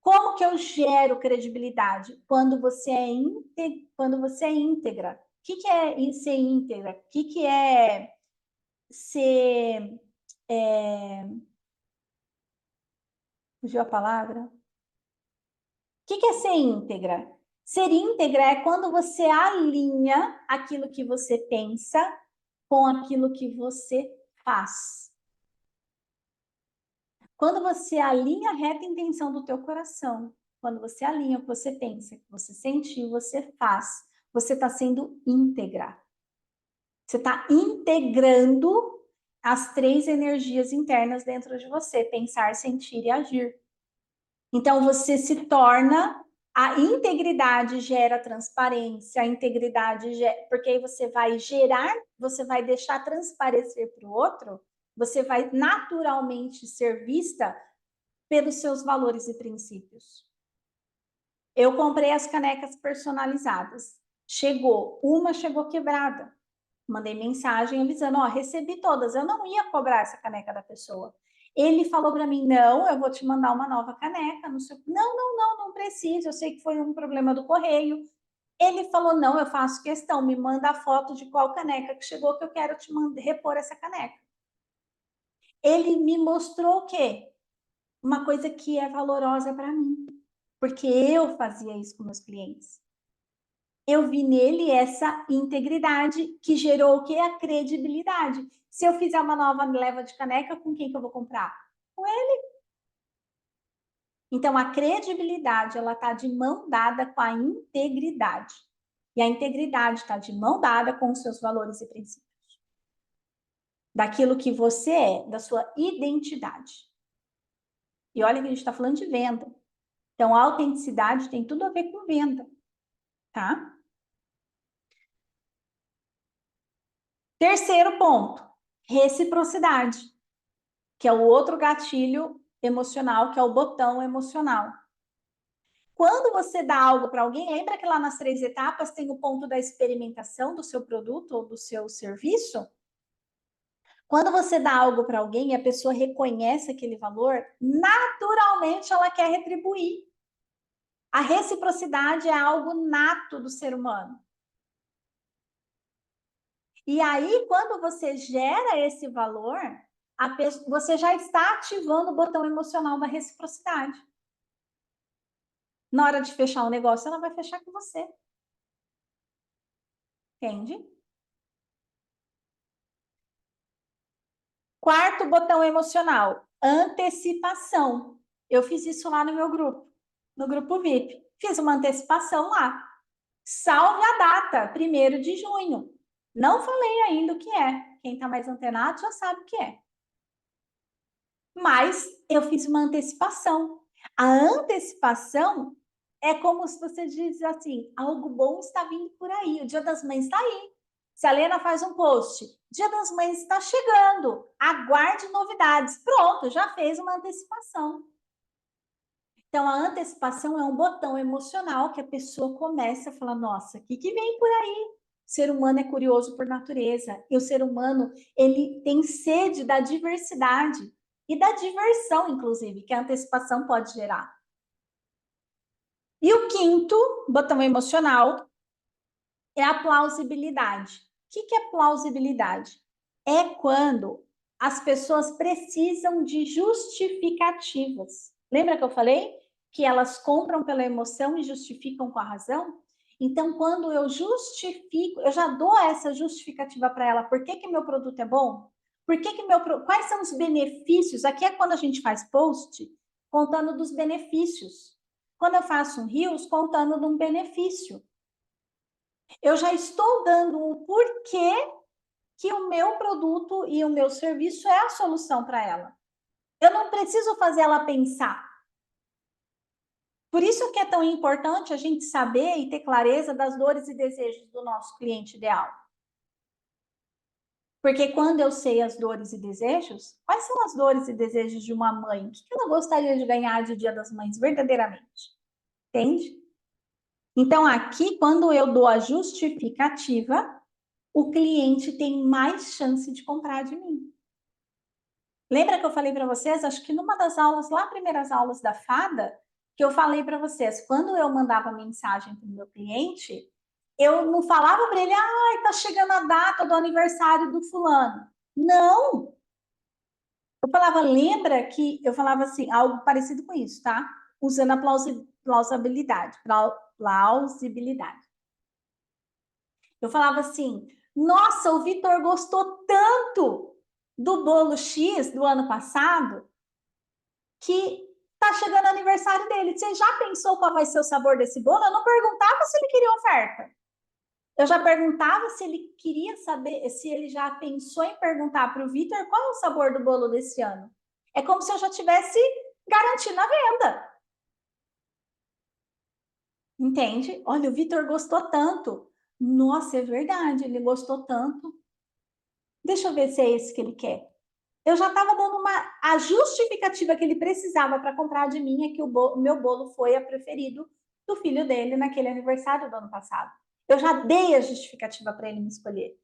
Como que eu gero credibilidade? Quando você é íntegra. O que é ser íntegra? O que é ser... fugiu a palavra? O que é ser íntegra? Ser íntegra é quando você alinha aquilo que você pensa com aquilo que você faz. Quando você alinha a reta intenção do teu coração, quando você alinha o que você pensa, o que você sentiu, você faz, você está sendo íntegra. Você está integrando as 3 energias internas dentro de você: pensar, sentir e agir. Então, você se torna... A integridade gera transparência, a integridade gera... Porque aí você vai gerar, você vai deixar transparecer para o outro, você vai naturalmente ser vista pelos seus valores e princípios. Eu comprei as canecas personalizadas. Uma chegou quebrada. Mandei mensagem avisando, ó, recebi todas. Eu não ia cobrar essa caneca da pessoa. Ele falou para mim, não, eu vou te mandar uma nova caneca. Não precisa, eu sei que foi um problema do correio. Ele falou, não, eu faço questão, me manda a foto de qual caneca que chegou, que eu quero te repor essa caneca. Ele me mostrou o quê? Uma coisa que é valorosa para mim, porque eu fazia isso com meus clientes. Eu vi nele essa integridade que gerou o quê? A credibilidade. Se eu fizer uma nova leva de caneca, com quem que eu vou comprar? Com ele. Então, a credibilidade, ela está de mão dada com a integridade. E a integridade está de mão dada com os seus valores e princípios. Daquilo que você é, da sua identidade. E olha que a gente está falando de venda. Então, a autenticidade tem tudo a ver com venda, tá? Terceiro ponto, reciprocidade, que é o outro gatilho emocional, que é o botão emocional. Quando você dá algo para alguém, lembra que lá nas 3 etapas tem o ponto da experimentação do seu produto ou do seu serviço? Quando você dá algo para alguém e a pessoa reconhece aquele valor, naturalmente ela quer retribuir. A reciprocidade é algo nato do ser humano. E aí, quando você gera esse valor, você já está ativando o botão emocional da reciprocidade. Na hora de fechar o negócio, ela vai fechar com você. Entende? Quarto botão emocional, antecipação. Eu fiz isso lá no meu grupo, no grupo VIP. Fiz uma antecipação lá. Salve a data, 1º de junho. Não falei ainda o que é. Quem está mais antenado já sabe o que é. Mas eu fiz uma antecipação. A antecipação é como se você diz assim, algo bom está vindo por aí, o Dia das Mães está aí. Se a Lena faz um post, Dia das Mães está chegando, aguarde novidades. Pronto, já fez uma antecipação. Então, a antecipação é um botão emocional que a pessoa começa a falar, nossa, o que vem por aí? O ser humano é curioso por natureza, e o ser humano, ele tem sede da diversidade e da diversão, inclusive, que a antecipação pode gerar. E o quinto botão emocional é a plausibilidade. O que é plausibilidade? É quando as pessoas precisam de justificativas. Lembra que eu falei que elas compram pela emoção e justificam com a razão? Então, quando eu justifico, eu já dou essa justificativa para ela. Por que meu produto é bom? Quais são os benefícios? Aqui é quando a gente faz post contando dos benefícios. Quando eu faço um Reels, contando de um benefício. Eu já estou dando o porquê que o meu produto e o meu serviço é a solução para ela. Eu não preciso fazer ela pensar. Por isso que é tão importante a gente saber e ter clareza das dores e desejos do nosso cliente ideal. Porque quando eu sei as dores e desejos, quais são as dores e desejos de uma mãe? O que ela gostaria de ganhar de Dia das Mães verdadeiramente? Entende? Então, aqui, quando eu dou a justificativa, o cliente tem mais chance de comprar de mim. Lembra que eu falei para vocês, acho que numa das aulas, lá primeiras aulas da Fada, que eu falei para vocês, quando eu mandava mensagem para o meu cliente, eu não falava para ele, tá chegando a data do aniversário do fulano. Não! Eu falava, lembra que eu falava assim, algo parecido com isso, tá? Usando a plausibilidade. Eu falava assim, nossa, o Vitor gostou tanto do bolo X do ano passado, que tá chegando o aniversário dele. Você já pensou qual vai ser o sabor desse bolo? Eu não perguntava se ele queria oferta. Eu já perguntava se ele queria saber, se ele já pensou em perguntar para o Vitor qual é o sabor do bolo desse ano. É como se eu já tivesse garantindo a venda. Entende? Olha, o Vitor gostou tanto. Nossa, é verdade, ele gostou tanto. Deixa eu ver se é esse que ele quer. Eu já estava dando a justificativa que ele precisava para comprar de mim é que o meu bolo foi a preferido do filho dele naquele aniversário do ano passado. Eu já dei a justificativa para ele me escolher.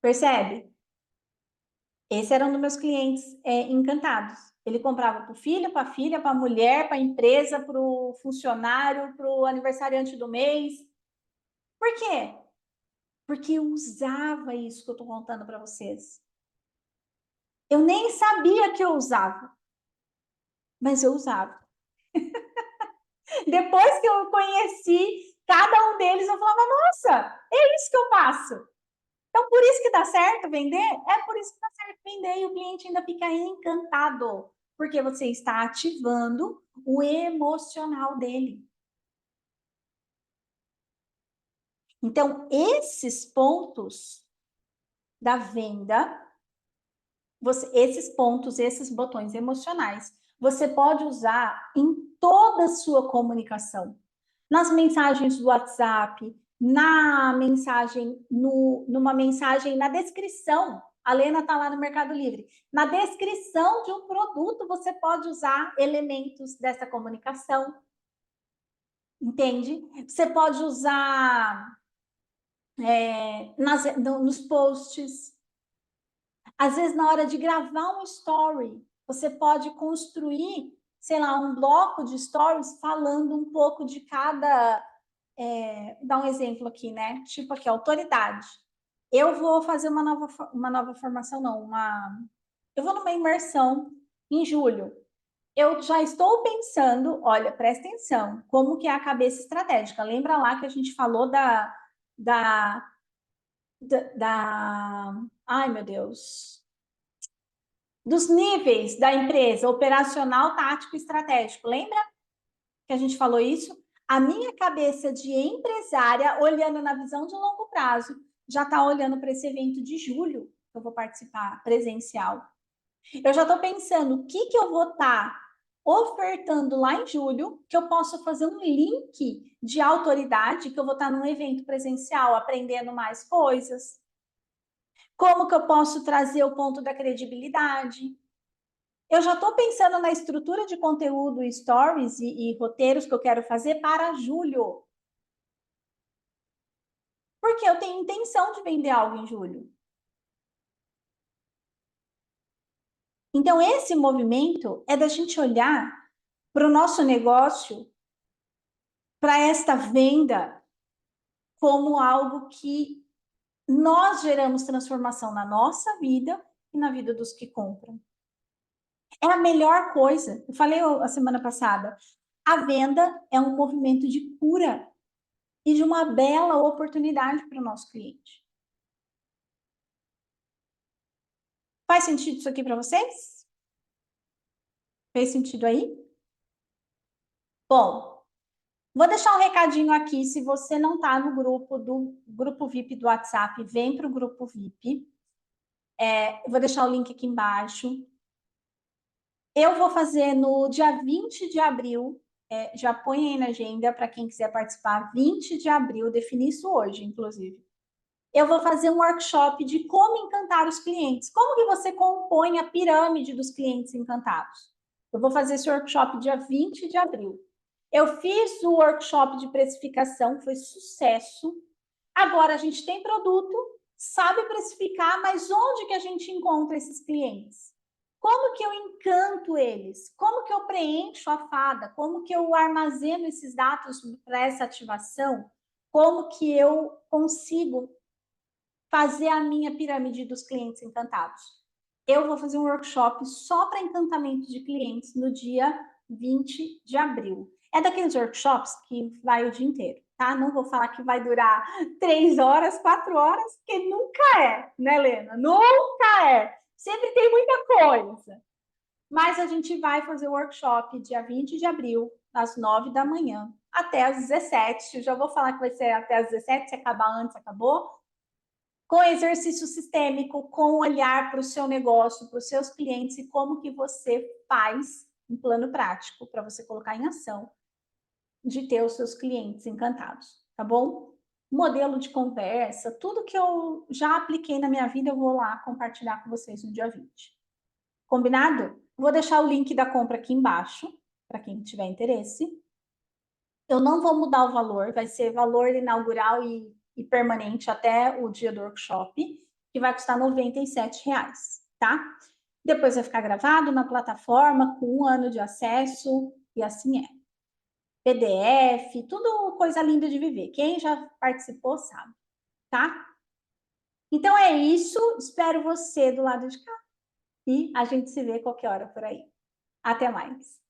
Percebe? Esse era um dos meus clientes encantados. Ele comprava para o filho, para a filha, para a mulher, para a empresa, para o funcionário, para o aniversariante do mês. Por quê? Porque eu usava isso que eu estou contando para vocês. Eu nem sabia que eu usava, mas eu usava. Depois que eu conheci cada um deles, eu falava, nossa, é isso que eu faço. Então, por isso que dá certo vender? É por isso que dá certo vender e o cliente ainda fica encantado, porque você está ativando o emocional dele. Então, esses pontos da venda, esses pontos, esses botões emocionais, você pode usar em toda a sua comunicação. Nas mensagens do WhatsApp, na mensagem, numa mensagem na descrição. A Lena está lá no Mercado Livre. Na descrição de um produto, você pode usar elementos dessa comunicação. Entende? Você pode usar nos posts. Às vezes, na hora de gravar um story, você pode construir, sei lá, um bloco de stories falando um pouco de cada. Dar um exemplo aqui, né? Tipo aqui, autoridade. Eu vou fazer uma nova formação, não, eu vou numa imersão em julho. Eu já estou pensando, olha, presta atenção, como que é a cabeça estratégica. Lembra lá que a gente falou da, ai meu Deus, dos níveis da empresa, operacional, tático e estratégico. Lembra que a gente falou isso? A minha cabeça de empresária, olhando na visão de longo prazo, já está olhando para esse evento de julho que eu vou participar presencial. Eu já estou pensando o que eu vou estar ofertando lá em julho, que eu posso fazer um link de autoridade, que eu vou estar num evento presencial, aprendendo mais coisas. Como que eu posso trazer o ponto da credibilidade? Eu já estou pensando na estrutura de conteúdo, stories e roteiros que eu quero fazer para julho. Porque eu tenho intenção de vender algo em julho. Então, esse movimento é da gente olhar para o nosso negócio, para esta venda, como algo que nós geramos transformação na nossa vida e na vida dos que compram. É a melhor coisa. Eu falei a semana passada, a venda é um movimento de cura e de uma bela oportunidade para o nosso cliente. Faz sentido isso aqui para vocês? Fez sentido aí? Bom, vou deixar um recadinho aqui. Se você não está no grupo VIP do WhatsApp, vem para o grupo VIP. Eu vou deixar o link aqui embaixo. Eu vou fazer no dia 20 de abril, já põe aí na agenda para quem quiser participar, 20 de abril, defini isso hoje, inclusive. Eu vou fazer um workshop de como encantar os clientes. Como que você compõe a pirâmide dos clientes encantados? Eu vou fazer esse workshop dia 20 de abril. Eu fiz o workshop de precificação, foi sucesso. Agora a gente tem produto, sabe precificar, mas onde que a gente encontra esses clientes? Como que eu encanto eles? Como que eu preencho a fada? Como que eu armazeno esses dados para essa ativação? Como que eu consigo fazer a minha pirâmide dos clientes encantados? Eu vou fazer um workshop só para encantamento de clientes no dia 20 de abril. É daqueles workshops que vai o dia inteiro, tá? Não vou falar que vai durar 3 horas, 4 horas, porque nunca é, né, Helena? Nunca é. Sempre tem muita coisa. Mas a gente vai fazer o workshop dia 20 de abril, às 9 da manhã, até às 17. Eu já vou falar que vai ser até às 17, se acabar antes, acabou. Com exercício sistêmico, com olhar para o seu negócio, para os seus clientes e como que você faz um plano prático para você colocar em ação de ter os seus clientes encantados, tá bom? Modelo de conversa, tudo que eu já apliquei na minha vida, eu vou lá compartilhar com vocês no dia 20. Combinado? Vou deixar o link da compra aqui embaixo, para quem tiver interesse. Eu não vou mudar o valor, vai ser valor inaugural e permanente até o dia do workshop, que vai custar R$ 97, tá? Depois vai ficar gravado na plataforma com 1 ano de acesso e assim é. PDF, tudo coisa linda de viver. Quem já participou sabe, tá? Então é isso, espero você do lado de cá e a gente se vê qualquer hora por aí. Até mais.